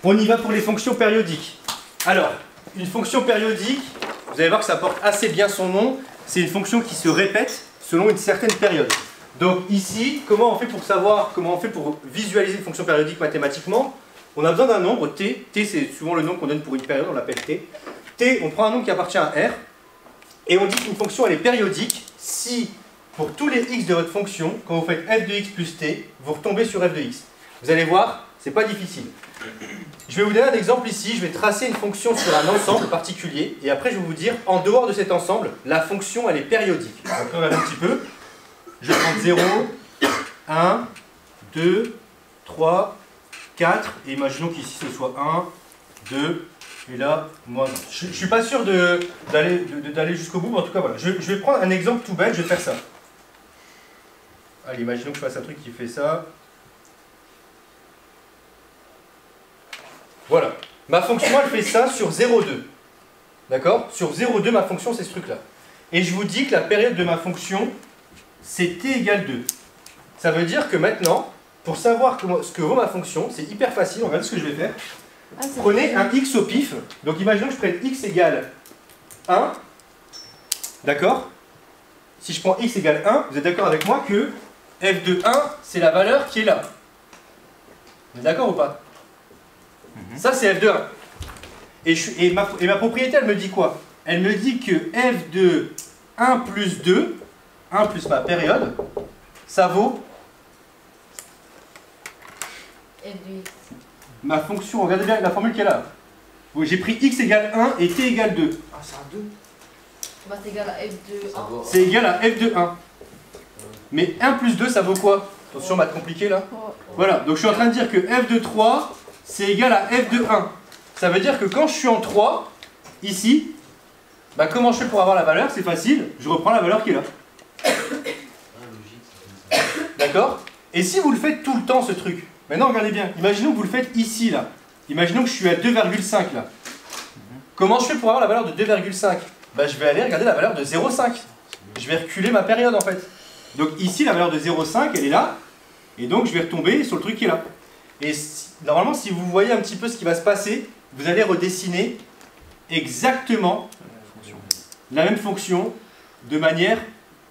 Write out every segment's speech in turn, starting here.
On y va pour les fonctions périodiques. Alors, une fonction périodique, vous allez voir que ça porte assez bien son nom, c'est une fonction qui se répète selon une certaine période. Donc ici, comment on fait pour savoir, comment on fait pour visualiser une fonction périodique mathématiquement? On a besoin d'un nombre, t. T, c'est souvent le nom qu'on donne pour une période, on l'appelle t. T, on prend un nombre qui appartient à R, et on dit qu'une fonction elle est périodique si, pour tous les x de votre fonction, quand vous faites f de x plus t, vous retombez sur f de x. Vous allez voir, c'est pas difficile. Je vais vous donner un exemple ici, je vais tracer une fonction sur un ensemble particulier, et après je vais vous dire, en dehors de cet ensemble, la fonction elle est périodique. On peut regarder un petit peu. Je vais prendre 0, 1, 2, 3, 4, et imaginons qu'ici ce soit 1, 2, et là, moi, je ne suis pas sûr d'aller jusqu'au bout, mais en tout cas, voilà. Je vais prendre un exemple tout bête, je vais faire ça. Allez, imaginons que je fasse un truc qui fait ça. Voilà. Ma fonction, elle fait ça sur 0,2. D'accord? Sur 0,2, ma fonction, c'est ce truc-là. Et je vous dis que la période de ma fonction, c'est t égale 2. Ça veut dire que maintenant, pour savoir ce que vaut ma fonction, c'est hyper facile. Regardez ce que je vais faire. Prenez un x au pif. Donc imaginons que je prenne x égale 1. D'accord? Si je prends x égale 1, vous êtes d'accord avec moi que f de 1, c'est la valeur qui est là. Vous êtes d'accord ou pas? Ça, c'est f de 1. Et ma propriété, elle me dit quoi? Elle me dit que f de 1 plus 2, 1 plus ma période, ça vaut f de x. Ma fonction, regardez bien la formule qu'elle a. Oui, j'ai pris x égale 1 et t égale 2. Ah, c'est un 2. Bah, c'est égal à f de 1. C'est égal à f de 1. Mais 1 plus 2, ça vaut quoi? Attention, maths compliqué là. Voilà, donc je suis en train de dire que f de 3, c'est égal à f de 1. Ça veut dire que quand je suis en 3, ici, bah comment je fais pour avoir la valeur? C'est facile, je reprends la valeur qui est là. D'accord? Et si vous le faites tout le temps ce truc, maintenant regardez bien, imaginons que vous le faites ici là. Imaginons que je suis à 2,5 là. Comment je fais pour avoir la valeur de 2,5? Bah je vais aller regarder la valeur de 0,5. Je vais reculer ma période en fait. Donc ici la valeur de 0,5 elle est là. Et donc je vais retomber sur le truc qui est là. Et normalement si vous voyez un petit peu ce qui va se passer, vous allez redessiner exactement la même fonction de manière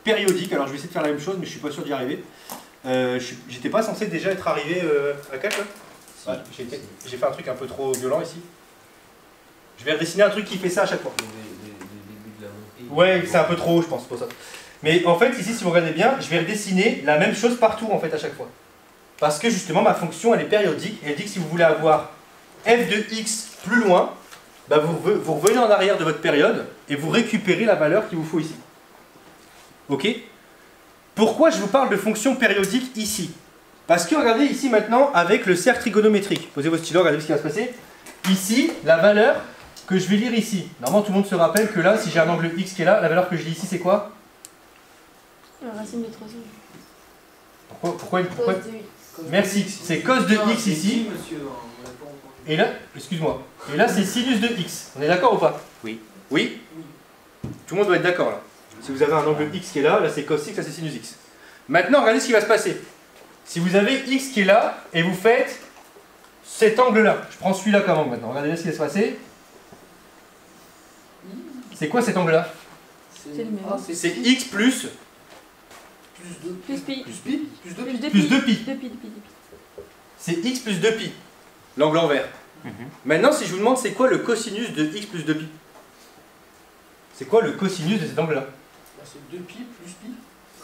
périodique. Alors je vais essayer de faire la même chose mais je suis pas sûr d'y arriver. J'étais pas censé déjà être arrivé à 4 là? Ouais, j'ai fait un truc un peu trop violent ici. Je vais redessiner un truc qui fait ça à chaque fois. Ouais, c'est un peu trop haut je pense pour ça. Mais en fait ici si vous regardez bien, je vais redessiner la même chose partout en fait à chaque fois. Parce que justement ma fonction elle est périodique et elle dit que si vous voulez avoir f de x plus loin, bah vous revenez en arrière de votre période et vous récupérez la valeur qu'il vous faut ici. Ok? Pourquoi je vous parle de fonction périodique ici? Parce que regardez ici maintenant avec le cercle trigonométrique. Posez vos stylos, regardez ce qui va se passer. Ici, la valeur que je vais lire ici. Normalement tout le monde se rappelle que là, si j'ai un angle x qui est là, la valeur que je lis ici c'est quoi? La racine de 3 Pourquoi cos de x. Merci, c'est cos de x ici. Et là, excuse-moi. Et là c'est sinus de x. On est d'accord ou pas? Oui. Oui? Tout le monde doit être d'accord là. Si vous avez un angle x qui est là, là c'est cos x, là c'est sinus x. Maintenant, regardez ce qui va se passer. Si vous avez x qui est là, et vous faites cet angle-là. Je prends celui-là comme angle maintenant. Regardez ce qui va se passer. C'est quoi cet angle-là? C'est le même. C'est x plus Plus pi. Plus pi. Plus 2 pi. plus 2pi. 2pi. C'est x plus 2pi. L'angle envers. Maintenant, si je vous demande c'est quoi le cosinus de x plus 2pi? C'est quoi le cosinus de cet angle-là? C'est 2 pi plus pi.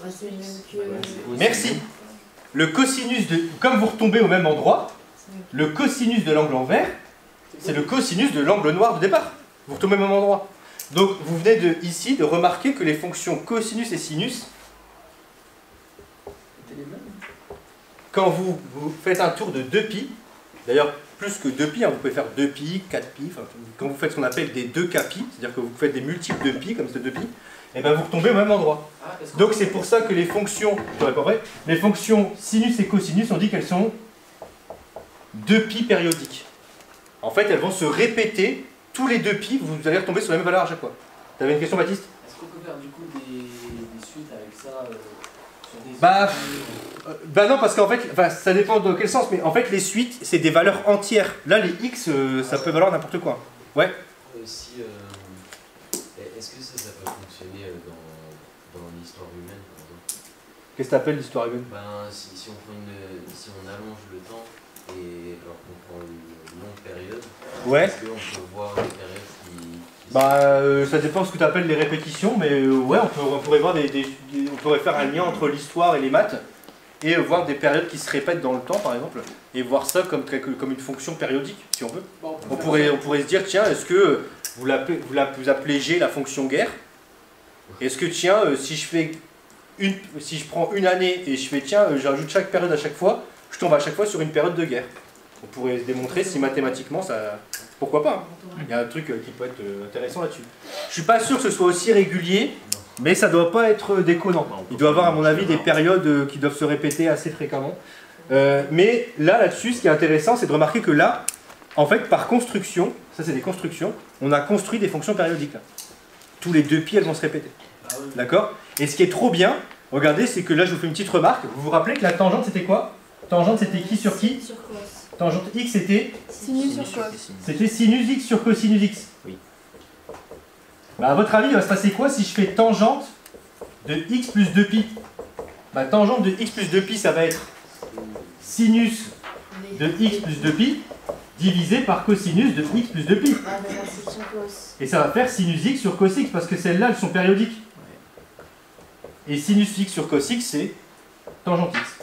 C'est le même que... Merci. Le cosinus de... Comme vous retombez au même endroit, le cosinus de l'angle envers, c'est le cosinus de l'angle noir de départ. Vous retombez au même endroit. Donc, vous venez ici de remarquer que les fonctions cosinus et sinus, quand vous faites un tour de 2pi, d'ailleurs, plus que 2pi, vous pouvez faire 2pi, 4pi, enfin, quand vous faites ce qu'on appelle des 2kpi, c'est-à-dire que vous faites des multiples de pi, comme ce 2pi, et bien vous retombez au même endroit. Donc c'est pour ça que les fonctions, les fonctions sinus et cosinus, on dit qu'elles sont 2pi périodiques. En fait, elles vont se répéter, tous les 2pi, vous allez retomber sur la même valeur à chaque fois. Tu avais une question, Baptiste? Est-ce qu'on peut faire du coup des suites avec ça sur des... Bah, Bah non, parce qu'en fait, enfin, ça dépend dans quel sens, mais en fait, les suites, c'est des valeurs entières. Là, les x, ça peut valoir n'importe quoi. Ouais. Est-ce que ça peut fonctionner dans l'histoire humaine, par exemple? Qu'est-ce que t'appelles l'histoire humaine? Ben, si on allonge le temps, et alors qu'on prend une longue période, ouais. est-ce qu'on peut voir des périodes qui ça dépend de ce que tu appelles les répétitions, mais ouais, on pourrait voir on pourrait faire un lien entre l'histoire et les maths, et voir des périodes qui se répètent dans le temps, par exemple, et voir ça comme une fonction périodique, si on veut. Bon, On pourrait se dire, tiens, est-ce que vous appelez G la fonction guerre? Est-ce que, tiens, si je prends une année et je fais, tiens, j'ajoute chaque période à chaque fois, je tombe à chaque fois sur une période de guerre. On pourrait se démontrer si mathématiquement ça... Pourquoi pas, hein. Il y a un truc qui peut être intéressant là-dessus. Je suis pas sûr que ce soit aussi régulier, mais ça doit pas être déconnant. Il doit y avoir, à mon avis, des périodes qui doivent se répéter assez fréquemment. Mais là-dessus, ce qui est intéressant, c'est de remarquer que là, en fait, par construction, ça c'est des constructions, on a construit des fonctions périodiques. Là. Tous les 2 pi, elles vont se répéter. D'accord? Et ce qui est trop bien, regardez, c'est que là, je vous fais une petite remarque. Vous vous rappelez que la tangente, c'était quoi? Tangente, c'était qui sur qui? Sur cos. Tangente x, c'était? Sinus sur cos. C'était sinus x sur cosinus x. Oui. Bah, à votre avis, il va se passer quoi si je fais tangente de x plus 2pi? Bah, tangente de x plus 2pi, ça va être sinus de x plus 2pi divisé par cosinus de x plus 2pi. Ah, mais là, c'est sur cos. Et ça va faire sinus x sur cos x, parce que celles-là, elles sont périodiques. Et sinus x sur cos x, c'est tangente x.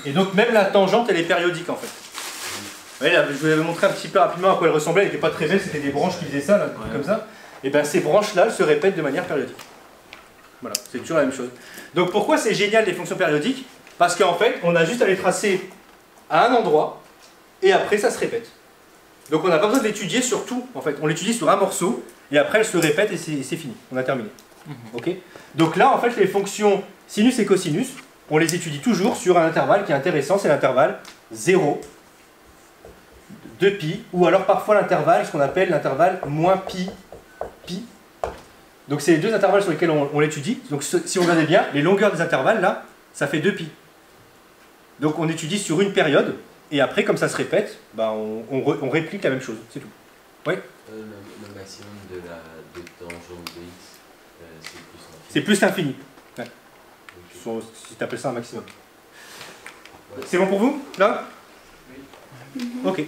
Et donc même la tangente, elle est périodique en fait. Vous voyez, là, je vous avais montré un petit peu rapidement à quoi elle ressemblait, elle n'était pas très belle, c'était des branches qui faisaient ça, là, comme ça. Et bien ces branches-là, elles se répètent de manière périodique. Voilà, c'est toujours la même chose. Donc pourquoi c'est génial les fonctions périodiques? Parce qu'en fait, on a juste à les tracer à un endroit, et après ça se répète. Donc on n'a pas besoin de l'étudier sur tout, en fait. On l'étudie sur un morceau, et après elle se répète et c'est fini. On a terminé. Ok? Donc là, en fait, les fonctions sinus et cosinus, on les étudie toujours sur un intervalle qui est intéressant, c'est l'intervalle 0, 2pi, ou alors parfois l'intervalle, ce qu'on appelle l'intervalle moins pi, pi. Donc c'est les deux intervalles sur lesquels on l'étudie. Donc si on regardait bien, les longueurs des intervalles, là, ça fait 2pi. Donc on étudie sur une période, et après, comme ça se répète, bah, on réplique la même chose, c'est tout. Oui? Le maximum de tangente de x, c'est plus l'infini. Ouais. Si tu appelles ça un maximum. Ouais. C'est bon pour vous, là? Oui. Ok.